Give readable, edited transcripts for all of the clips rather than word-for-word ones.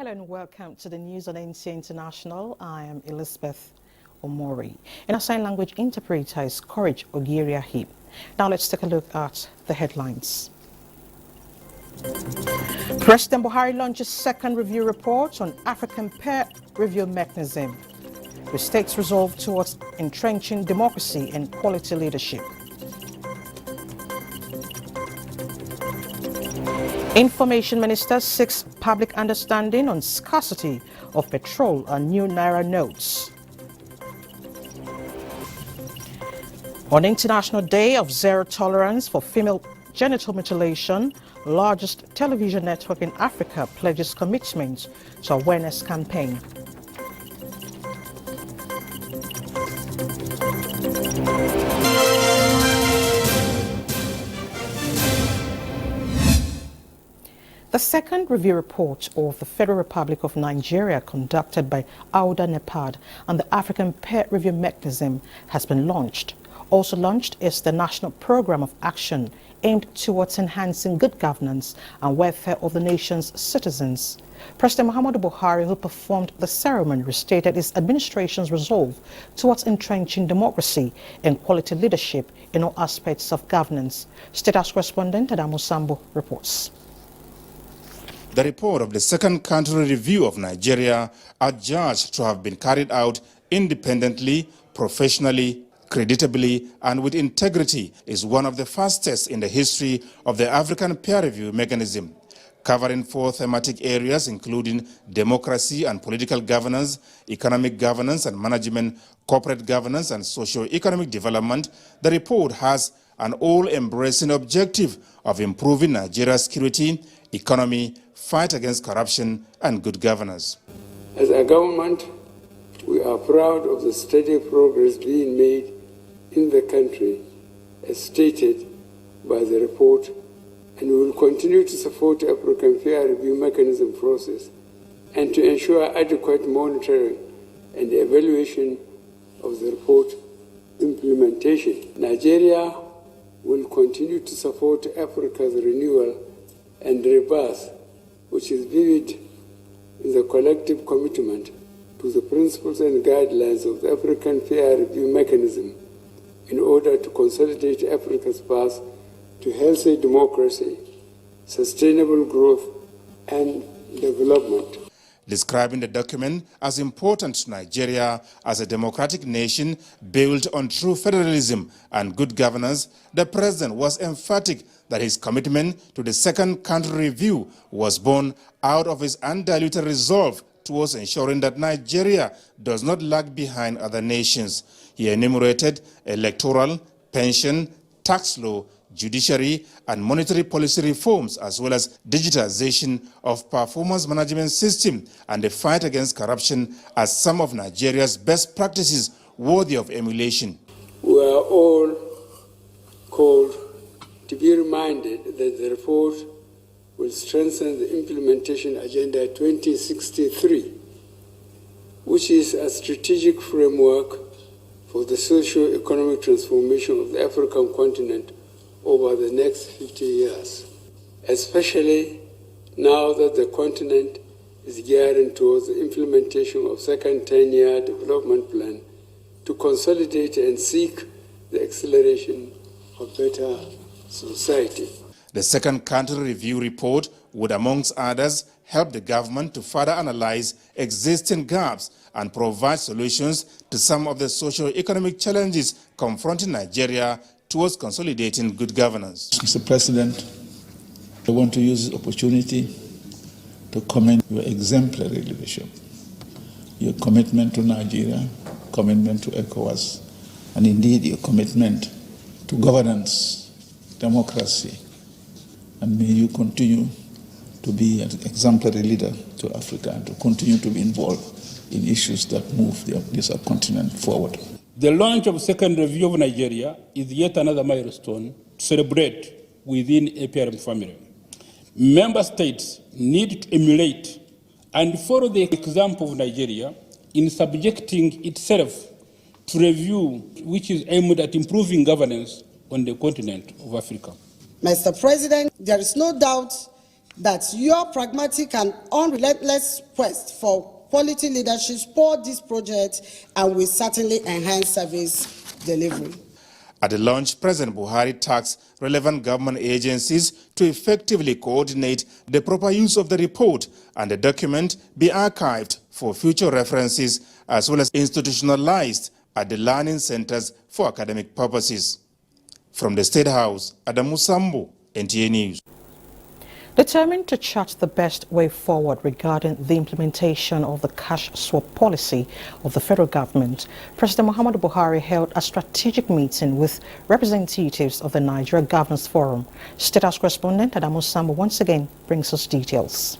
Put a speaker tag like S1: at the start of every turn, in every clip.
S1: Hello and welcome to the news on NTA International. I am Elizabeth Omori. And our sign language interpreter is Courage Ogiriahip. Now let's take a look at the headlines. President Buhari launches second review report on African peer review mechanism. The states resolve towards entrenching democracy and quality leadership. Information Minister seeks public understanding on scarcity of petrol and new Naira notes. On International Day of Zero Tolerance for Female Genital Mutilation, largest television network in Africa pledges commitment to awareness campaign. The second review report of the Federal Republic of Nigeria conducted by Auda Nepad and the African Peer Review Mechanism has been launched. Also launched is the National Program of Action aimed towards enhancing good governance and welfare of the nation's citizens. President Muhammadu Buhari, who performed the ceremony, restated his administration's resolve towards entrenching democracy and quality leadership in all aspects of governance. State House correspondent Adamu Sambo reports.
S2: The report of the second country review of Nigeria are judged to have been carried out independently, professionally, creditably, and with integrity is one of the fastest in the history of the African peer review mechanism, covering 4 thematic areas including democracy and political governance, economic governance and management, corporate governance, and socio-economic development. The report has an all-embracing objective of improving Nigeria's security, economy, fight against corruption, and good governance.
S3: As a government, we are proud of the steady progress being made in the country, as stated by the report, and we will continue to support the African peer review mechanism process and to ensure adequate monitoring and evaluation of the report implementation. Nigeria will continue to support Africa's renewal and rebirth, which is vivid in the collective commitment to the principles and guidelines of the African peer review mechanism in order to consolidate Africa's path to healthy democracy, sustainable growth, and development.
S2: Describing the document as important to Nigeria as a democratic nation built on true federalism and good governance, the president was emphatic that his commitment to the second country review was born out of his undiluted resolve towards ensuring that Nigeria does not lag behind other nations. He enumerated electoral, pension, tax law, judiciary, and monetary policy reforms, as well as digitization of performance management system and the fight against corruption as some of Nigeria's best practices worthy of emulation.
S3: We are all called to be reminded that the report will strengthen the implementation agenda 2063, which is a strategic framework for the socio-economic transformation of the African continent over the next 50 years, especially now that the continent is gearing towards the implementation of second 10-year development plan to consolidate and seek the acceleration of better society.
S2: The second country review report would, amongst others, help the government to further analyze existing gaps and provide solutions to some of the socio-economic challenges confronting Nigeria towards consolidating good governance.
S4: Mr. President, I want to use this opportunity to commend your exemplary leadership, your commitment to Nigeria, commitment to ECOWAS, and indeed your commitment to governance, democracy, and may you continue to be an exemplary leader to Africa and to continue to be involved in issues that move this subcontinent forward.
S5: The launch of second review of Nigeria is yet another milestone to celebrate within APRM family. Member states need to emulate and follow the example of Nigeria in subjecting itself to review which is aimed at improving governance on the continent of Africa.
S6: Mr. President, there is no doubt that your pragmatic and unrelentless quest for quality leadership support this project and will certainly enhance service delivery.
S2: At the launch, President Buhari tasked relevant government agencies to effectively coordinate the proper use of the report and the document be archived for future references as well as institutionalized at the learning centers for academic purposes. From the State House, Adamu Sambo, NTA News.
S1: Determined to chart the best way forward regarding the implementation of the cash swap policy of the federal government, President Muhammadu Buhari held a strategic meeting with representatives of the Nigeria Governors Forum. State House correspondent Adamu Sambo once again brings us details.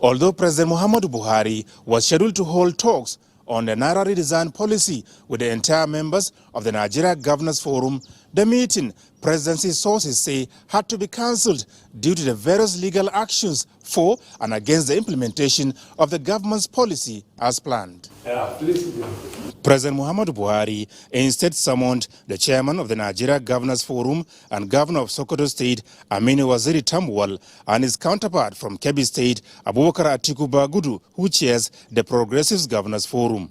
S2: Although President Muhammadu Buhari was scheduled to hold talks on the Naira redesign policy with the entire members of the Nigeria Governors Forum, the meeting, presidency sources say, had to be cancelled due to the various legal actions for and against the implementation of the government's policy as planned. President Muhammadu Buhari instead summoned the chairman of the Nigeria Governors Forum and governor of Sokoto State, Aminu Waziri Tambuwal, and his counterpart from Kebbi State, Abubakar Atiku Bagudu, who chairs the Progressives Governors Forum.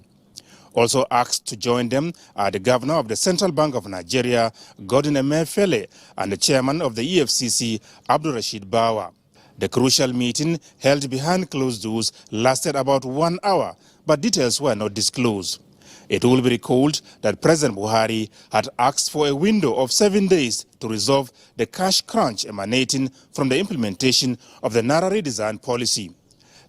S2: Also asked to join them are the governor of the Central Bank of Nigeria, Godwin Emefiele, and the chairman of the EFCC, Abdul Rashid Bawa. The crucial meeting, held behind closed doors, lasted about 1 hour, but details were not disclosed. It will be recalled that President Buhari had asked for a window of 7 days to resolve the cash crunch emanating from the implementation of the Naira redesign policy.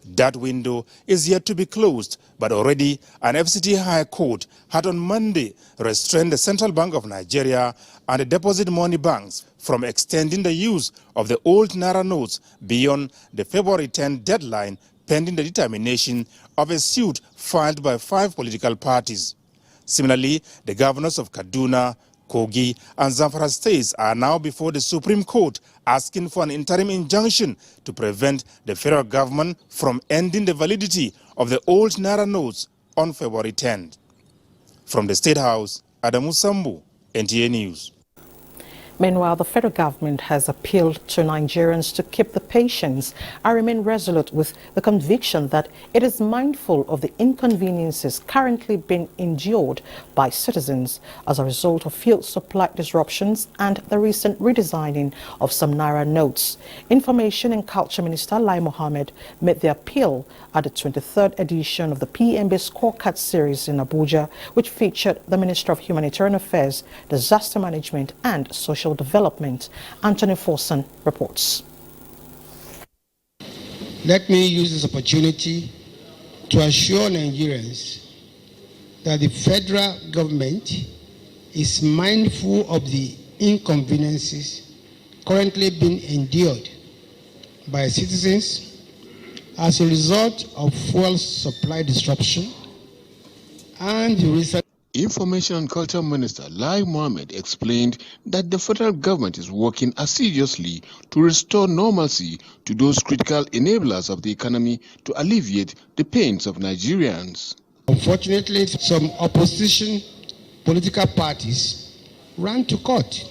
S2: That window is yet to be closed, but already an FCT High Court had on Monday restrained the Central Bank of Nigeria and the deposit money banks from extending the use of the old Naira notes beyond the February 10 deadline, pending the determination of a suit filed by 5 political parties. Similarly, the governors of Kaduna, Kogi and Zamfara states are now before the Supreme Court asking for an interim injunction to prevent the federal government from ending the validity of the old Naira notes on February 10. From the State House, Adamu Sambu, NTA News.
S1: Meanwhile, the federal government has appealed to Nigerians to keep the patience and remain resolute with the conviction that it is mindful of the inconveniences currently being endured by citizens as a result of fuel supply disruptions and the recent redesigning of some Naira notes. Information and Culture Minister Lai Mohammed made the appeal at the 23rd edition of the PMB Scorecards series in Abuja, which featured the Minister of Humanitarian Affairs, Disaster Management and Social Development. Anthony Forson reports.
S7: Let me use this opportunity to assure Nigerians that the federal government is mindful of the inconveniences currently being endured by citizens as a result of fuel supply disruption and the recent.
S8: Information and Culture Minister Lai Mohammed explained that the federal government is working assiduously to restore normalcy to those critical enablers of the economy to alleviate the pains of Nigerians.
S7: Unfortunately, some opposition political parties ran to court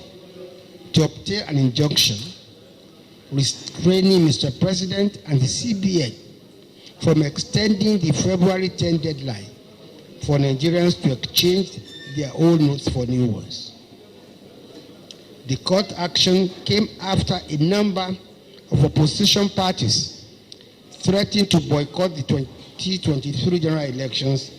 S7: to obtain an injunction restraining Mr. President and the CBN from extending the February 10 deadline for Nigerians to exchange their old notes for new ones. The court action came after a number of opposition parties threatened to boycott the 2023 general elections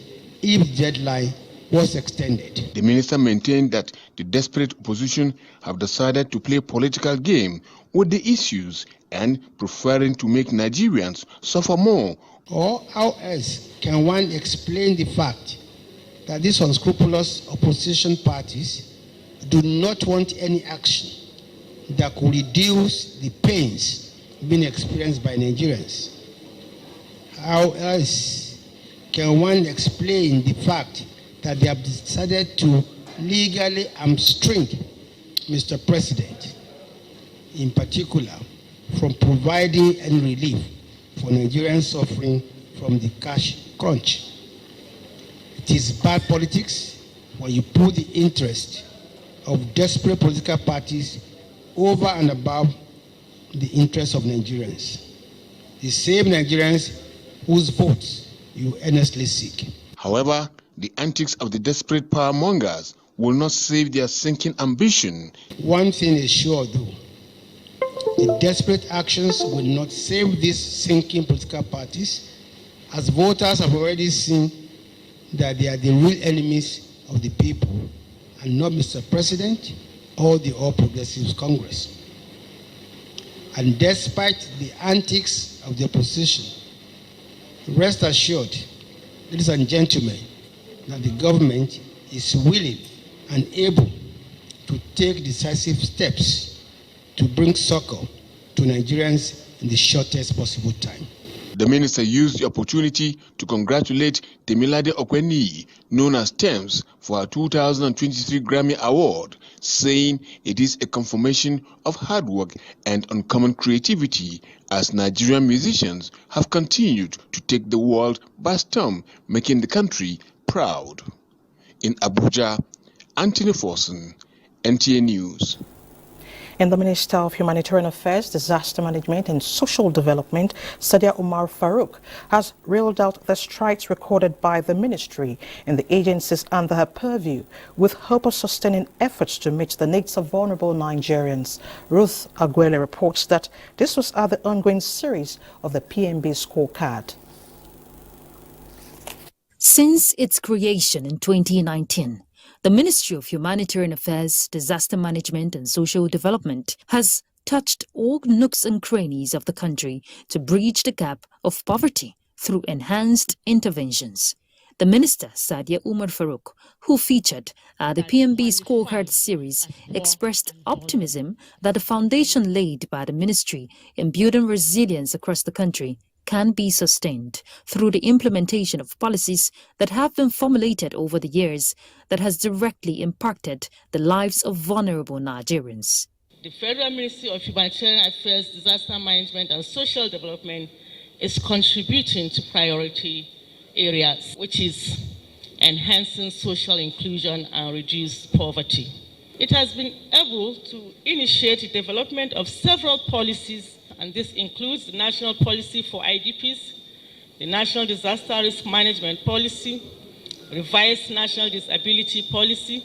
S7: if the deadline was extended.
S8: The minister maintained that the desperate opposition have decided to play political game with the issues and preferring to make Nigerians suffer more.
S7: Or how else can one explain the fact that these unscrupulous opposition parties do not want any action that could reduce the pains being experienced by Nigerians? How else can one explain the fact that they have decided to legally hamstring Mr. President, in particular, from providing any relief for Nigerians suffering from the cash crunch? It is bad politics when you put the interest of desperate political parties over and above the interests of Nigerians, the same Nigerians whose votes you earnestly seek.
S8: However, the antics of the desperate power mongers will not save their sinking ambition.
S7: One thing is sure, though, the desperate actions will not save these sinking political parties, as voters have already seen that they are the real enemies of the people and not Mr. President or the All Progressives Congress. And despite the antics of the opposition, rest assured, ladies and gentlemen, that the government is willing and able to take decisive steps to bring succor to Nigerians in the shortest possible time.
S8: The minister used the opportunity to congratulate Temilade Okweni, known as Thames, for her 2023 Grammy Award, saying it is a confirmation of hard work and uncommon creativity as Nigerian musicians have continued to take the world by storm, making the country proud. In Abuja, Anthony Forson, NTA News.
S1: And the Minister of Humanitarian Affairs, Disaster Management and Social Development, Sadia Umar Farouk, has reeled out the strides recorded by the ministry and the agencies under her purview, with hope of sustaining efforts to meet the needs of vulnerable Nigerians. Ruth Aguele reports that this was at the ongoing series of the PMB scorecard.
S9: Since its creation in 2019, the Ministry of Humanitarian Affairs, Disaster Management and Social Development has touched all nooks and crannies of the country to bridge the gap of poverty through enhanced interventions. The Minister, Sadia Umar Farouk, who featured at the PMB scorecard series, expressed optimism that the foundation laid by the ministry in building resilience across the country can be sustained through the implementation of policies that have been formulated over the years that has directly impacted the lives of vulnerable Nigerians.
S10: The Federal Ministry of Humanitarian Affairs, Disaster Management and Social Development is contributing to priority areas, which is enhancing social inclusion and reduce poverty. It has been able to initiate the development of several policies, and this includes the National Policy for IDPs, the National Disaster Risk Management Policy, Revised National Disability Policy,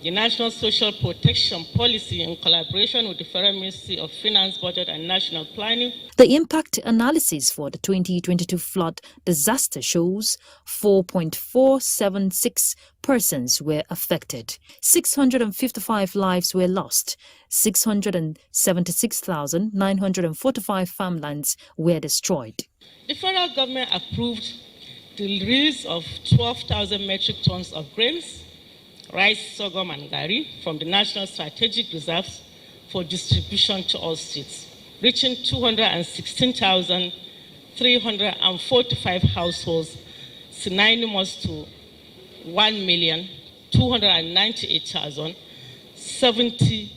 S10: the National Social Protection Policy in collaboration with the Federal Ministry of Finance, Budget and National Planning.
S9: The impact analysis for the 2022 flood disaster shows 4.476 persons were affected, 655 lives were lost, 676,945 farmlands were destroyed.
S10: The federal government approved the release of 12,000 metric tons of grains, rice, sorghum and gari from the National Strategic Reserves for distribution to all states, reaching 216,345 households, synonymous to 1,298,070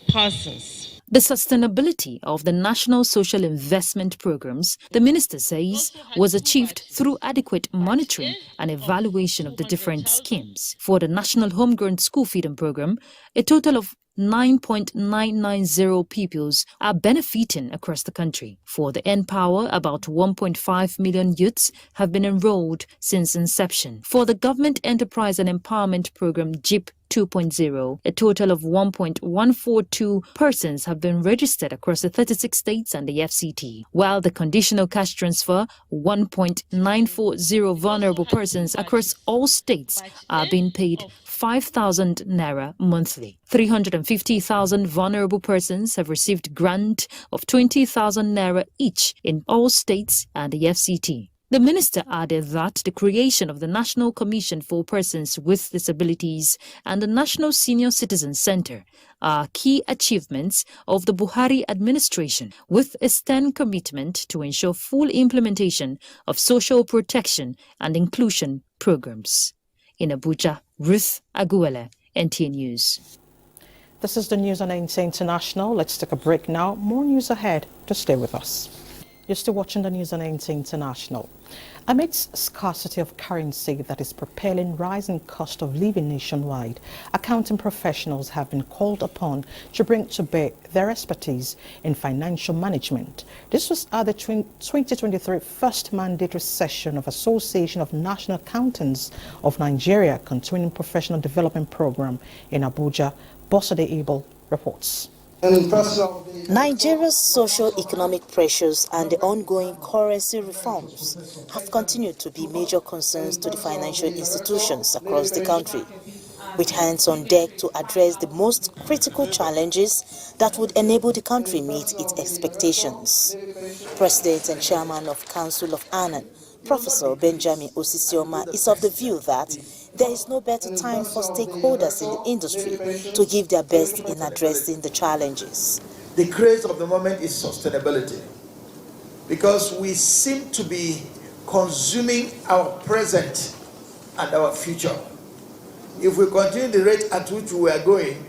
S10: persons.
S9: The sustainability of the National Social Investment Programs, the Minister says, was achieved through adequate monitoring and evaluation of the different schemes. For the National Homegrown School Feeding Program, a total of 9.990 pupils are benefiting across the country. For the N-Power, about 1.5 million youths have been enrolled since inception. For the Government Enterprise and Empowerment Program, JIP 2.0, a total of 1.142 persons have been registered across the 36 states and the FCT, while the conditional cash transfer, 1.940 vulnerable persons across all states are being paid 5,000 Naira monthly. 350,000 vulnerable persons have received grant of 20,000 Naira each in all states and the FCT. The minister added that the creation of the National Commission for Persons with Disabilities and the National Senior Citizen Center are key achievements of the Buhari administration, with a stern commitment to ensure full implementation of social protection and inclusion programs. In Abuja, Ruth Aguele, NTA News.
S1: This is the news on NTA International. Let's take a break now. More news ahead. Just stay with us. You're still watching the news on NTA International. Amidst scarcity of currency that is propelling rising cost of living nationwide, accounting professionals have been called upon to bring to bear their expertise in financial management. This was at the 2023 first mandatory session of Association of National Accountants of Nigeria Continuing Professional Development Program in Abuja. Bosade Abel reports.
S11: Nigeria's socio-economic pressures and the ongoing currency reforms have continued to be major concerns to the financial institutions across the country, with hands on deck to address the most critical challenges that would enable the country meet its expectations. President and Chairman of Council of ANAN, Professor Benjamin Osisioma, is of the view that there is no better time for stakeholders in the industry to give their best in addressing the challenges.
S12: The craze of the moment is sustainability, because we seem to be consuming our present and our future. If we continue the rate at which we are going,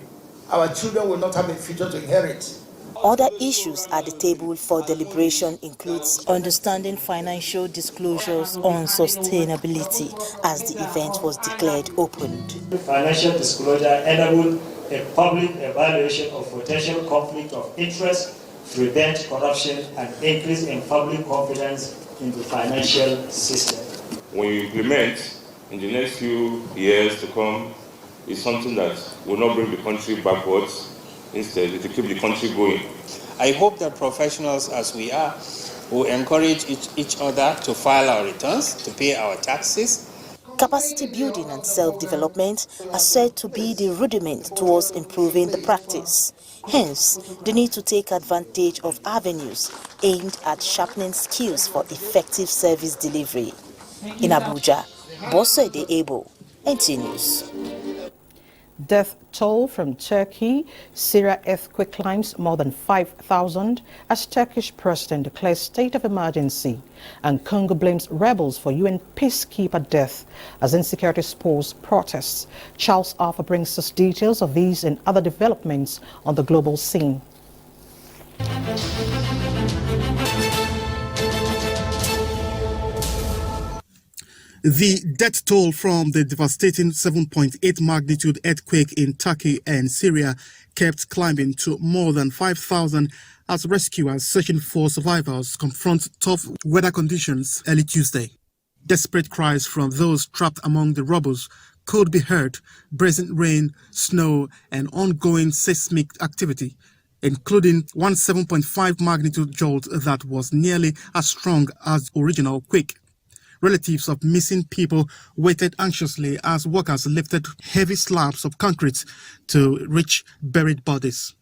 S12: our children will not have a future to inherit.
S11: Other issues at the table for deliberation includes understanding financial disclosures on sustainability as the event was declared opened.
S13: Financial disclosure enabled a public evaluation of potential conflict of interest, prevent corruption, and increase in public confidence in the financial system.
S14: When you implement in the next few years to come, is something that will not bring the country backwards. Instead, it will keep the country going.
S15: I hope that professionals, as we are, will encourage each other to file our returns, to pay our taxes.
S11: Capacity building and self-development are said to be the rudiment towards improving the practice. Hence, the need to take advantage of avenues aimed at sharpening skills for effective service delivery. In Abuja, Bosede Abel, NTA News.
S1: Death toll from Turkey. Syria earthquake climbs more than 5,000 as Turkish president declares state of emergency. And Congo blames rebels for UN peacekeeper death as insecurity spurs protests. Charles Arthur brings us details of these and other developments on the global scene.
S16: The death toll from the devastating 7.8 magnitude earthquake in Turkey and Syria kept climbing to more than 5,000 as rescuers searching for survivors confront tough weather conditions early Tuesday. Desperate cries from those trapped among the rubble could be heard, brazen rain, snow, and ongoing seismic activity, including one 7.5 magnitude jolt that was nearly as strong as the original quake. Relatives of missing people waited anxiously as workers lifted heavy slabs of concrete to reach buried bodies.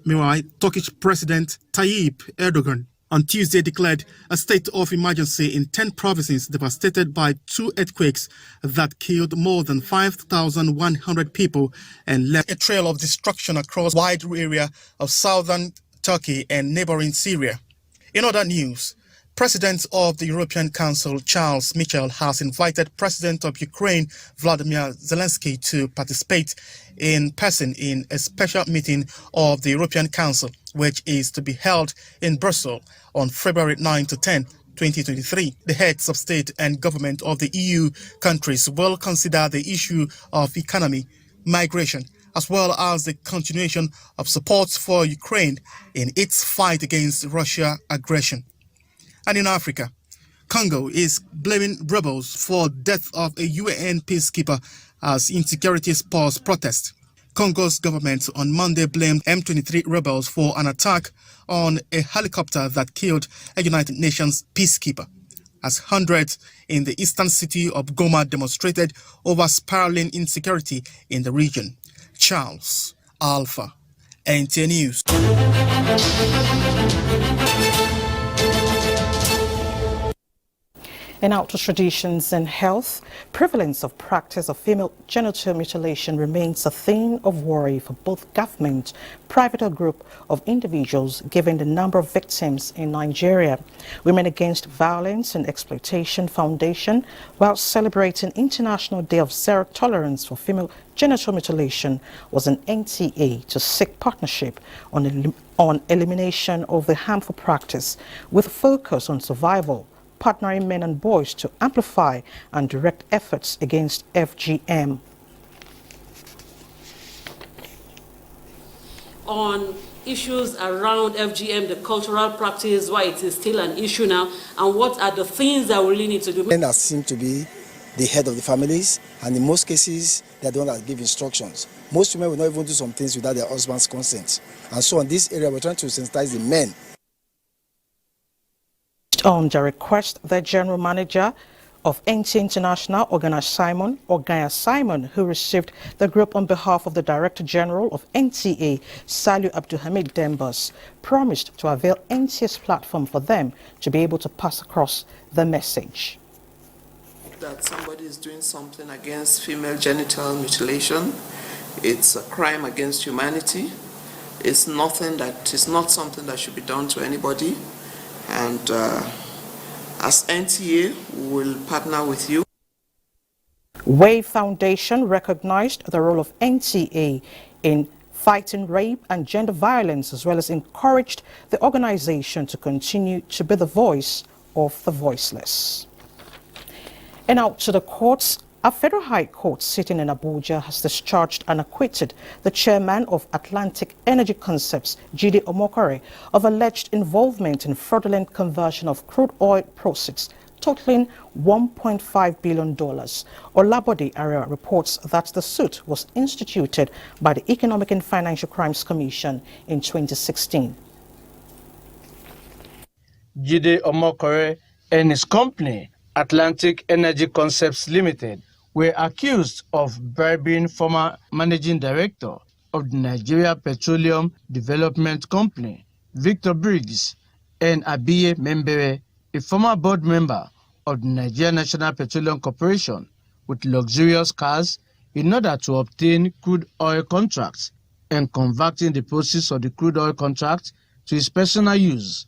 S16: Meanwhile, Turkish President Tayyip Erdogan on Tuesday declared a state of emergency in 10 provinces devastated by 2 earthquakes that killed more than 5,100 people and left a trail of destruction across a wide area of southern Turkey and neighboring Syria. In other news, President of the European Council, Charles Michel, has invited President of Ukraine, Vladimir Zelensky, to participate in person in a special meeting of the European Council, which is to be held in Brussels on February 9 to 10, 2023. The heads of state and government of the EU countries will consider the issue of economy, migration, as well as the continuation of support for Ukraine in its fight against Russian aggression. And in Africa, Congo is blaming rebels for death of a UN peacekeeper as insecurity spurs protest. Congo's government on Monday blamed M23 rebels for an attack on a helicopter that killed a United Nations peacekeeper, as hundreds in the eastern city of Goma demonstrated over spiraling insecurity in the region. Charles Alpha, NTA News.
S1: In out to traditions and health, prevalence of practice of female genital mutilation remains a theme of worry for both government, private or group of individuals, given the number of victims in Nigeria. Women Against Violence and Exploitation Foundation, while celebrating International Day of Zero Tolerance for Female Genital Mutilation, was an NTA to seek partnership on elimination of the harmful practice, with focus on survival, partnering men and boys to amplify and direct efforts against FGM.
S17: On issues around FGM, the cultural practice, why it is still an issue now, and what are the things that we really need to do.
S18: Men that seem to be the head of the families, and in most cases, they're the ones that give instructions. Most women will not even do some things without their husband's consent. And so in this area, we're trying to sensitize the men.
S1: On the request, the General Manager of NTA International, Ogaya Simon, who received the group on behalf of the Director General of NTA, Saliu Abdulhamid Dembas, promised to avail NTA's platform for them to be able to pass across the message.
S19: That somebody is doing something against female genital mutilation, it's a crime against humanity. It's not something that should be done to anybody. And as NTA, we will partner with you.
S1: Wave Foundation recognized the role of NTA in fighting rape and gender violence, as well as encouraged the organization to continue to be the voice of the voiceless. And out to the courts. A federal high court sitting in Abuja has discharged and acquitted the chairman of Atlantic Energy Concepts, Jide Omokore, of alleged involvement in fraudulent conversion of crude oil proceeds totaling $1.5 billion. Olabode area reports that the suit was instituted by the Economic and Financial Crimes Commission in 2016.
S20: Jide Omokore and his company, Atlantic Energy Concepts Limited, were accused of bribing former managing director of the Nigeria Petroleum Development Company, Victor Briggs, and Abiye Membere, a former board member of the Nigeria National Petroleum Corporation, with luxurious cars in order to obtain crude oil contracts and converting the proceeds of the crude oil contract to his personal use.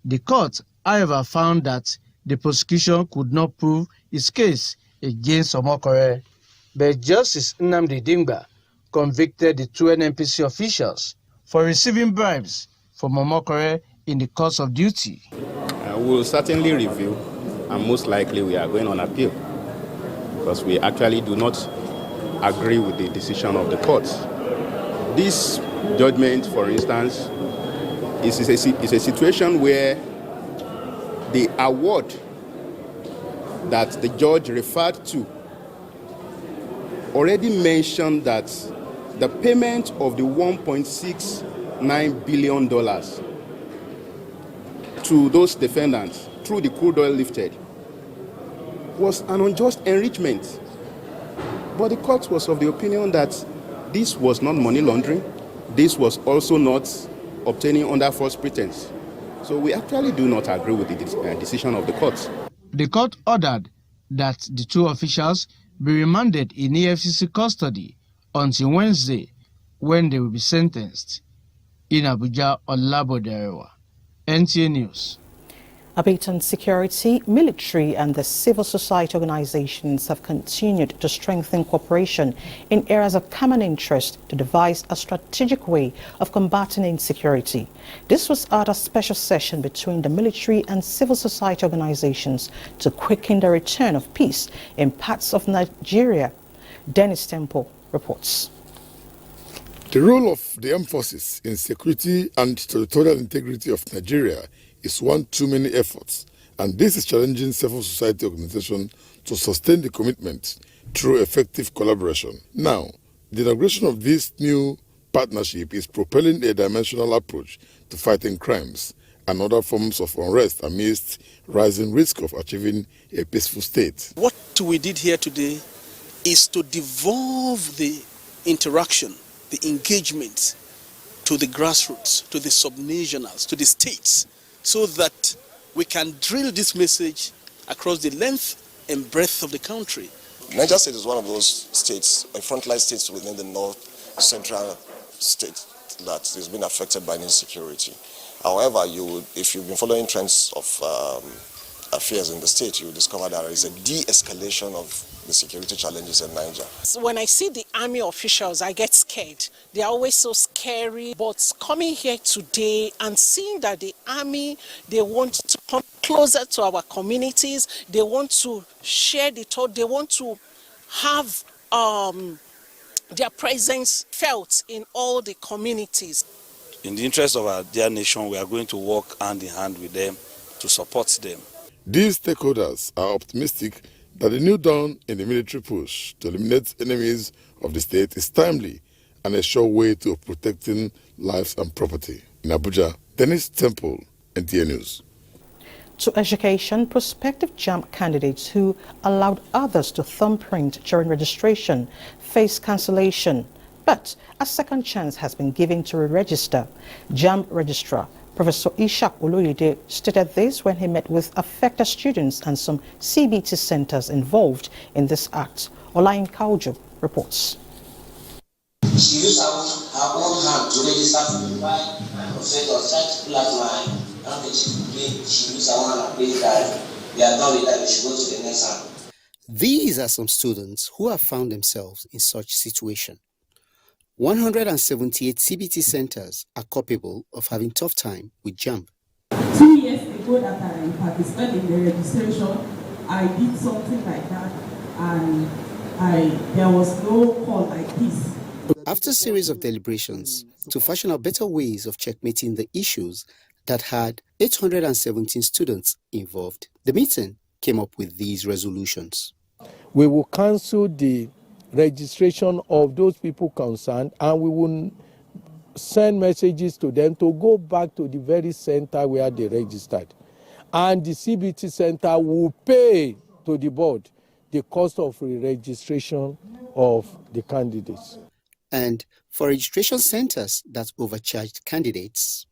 S20: The court, however, found that the prosecution could not prove its case against Omokore, but Justice Nnamdi Dingba convicted the two NNPC officials for receiving bribes from Omokore in the course of duty.
S21: We will certainly review, and most likely we are going on appeal, because we actually do not agree with the decision of the courts. This judgment, for instance, is a situation where the award that the judge referred to already mentioned that the payment of the $1.69 billion to those defendants through the crude oil lifted was an unjust enrichment. But the court was of the opinion that this was not money laundering. This was also not obtaining under false pretense. So we actually do not agree with the decision of the court.
S20: The court ordered that the two officials be remanded in EFCC custody until Wednesday, when they will be sentenced. In Abuja, Olabode, NTA News.
S1: A bit on security, military and the civil society organizations have continued to strengthen cooperation in areas of common interest to devise a strategic way of combating insecurity. This was at a special session between the military and civil society organizations to quicken the return of peace in parts of Nigeria. Dennis Temple reports.
S22: The role of the armed forces in security and territorial integrity of Nigeria is one too many efforts, and this is challenging civil society organizations to sustain the commitment through effective collaboration. Now, the inauguration of this new partnership is propelling a dimensional approach to fighting crimes and other forms of unrest amidst rising risk of achieving a peaceful state.
S23: What we did here today is to devolve the interaction, the engagement to the grassroots, to the subnationals, to the states, so that we can drill this message across the length and breadth of the country.
S3: Niger State is one of those states, frontline states within the north central state that has been affected by insecurity. However, if you've been following trends of affairs in the state, you will discover that there is a de-escalation of the security challenges in Niger.
S4: When I see the army officials, I get scared. They are always so scary. But coming here today and seeing that the army, they want to come closer to our communities, they want to share the thought, they want to have their presence felt in all the communities.
S5: In the interest of our dear nation, we are going to work hand in hand with them to support them.
S22: These stakeholders are optimistic that the new dawn in the military push to eliminate enemies of the state is timely and a sure way to protecting lives and property. In Abuja, Dennis Temple, NTA News.
S1: To education, prospective JAMB candidates who allowed others to thumbprint during registration face cancellation, but a second chance has been given to re-register. JAMB Registrar Professor Ishak Oloyede stated this when he met with affected students and some CBT centers involved in this act. Olayin Kaujo reports.
S24: She used her own hand to register for me. My professor was trying to pull out my handkerchief. She used her own hand and prayed that we are done with that, we should go to the next hand.
S25: These are some students who have found themselves in such situation. 178 CBT centers are culpable of having tough time with JAMB.
S26: 2 years ago that I participated in the registration, I did something like that and there was no call like this.
S25: After a series of deliberations to fashion out better ways of checkmating the issues that had 817 students involved, the meeting came up with these resolutions.
S27: We will cancel the registration of those people concerned, and we will send messages to them to go back to the very center where they registered. And the CBT center will pay to the board the cost of re-registration of the candidates.
S25: And for registration centers that overcharged candidates,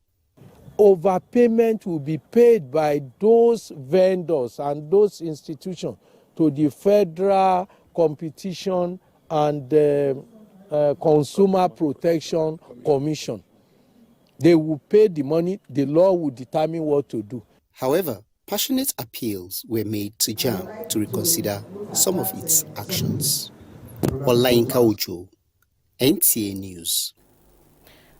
S27: overpayment will be paid by those vendors and those institutions to the Federal Competition and Consumer Protection Commission. They will pay the money, the law will determine what to do.
S25: However, passionate appeals were made to JAMB to reconsider some of its actions. Olayin Kaujo, NTA News.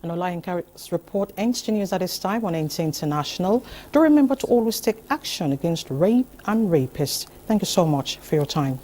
S1: And Olayin report ends the news at this time on NTA International. Do remember to always take action against rape and rapists. Thank you so much for your time.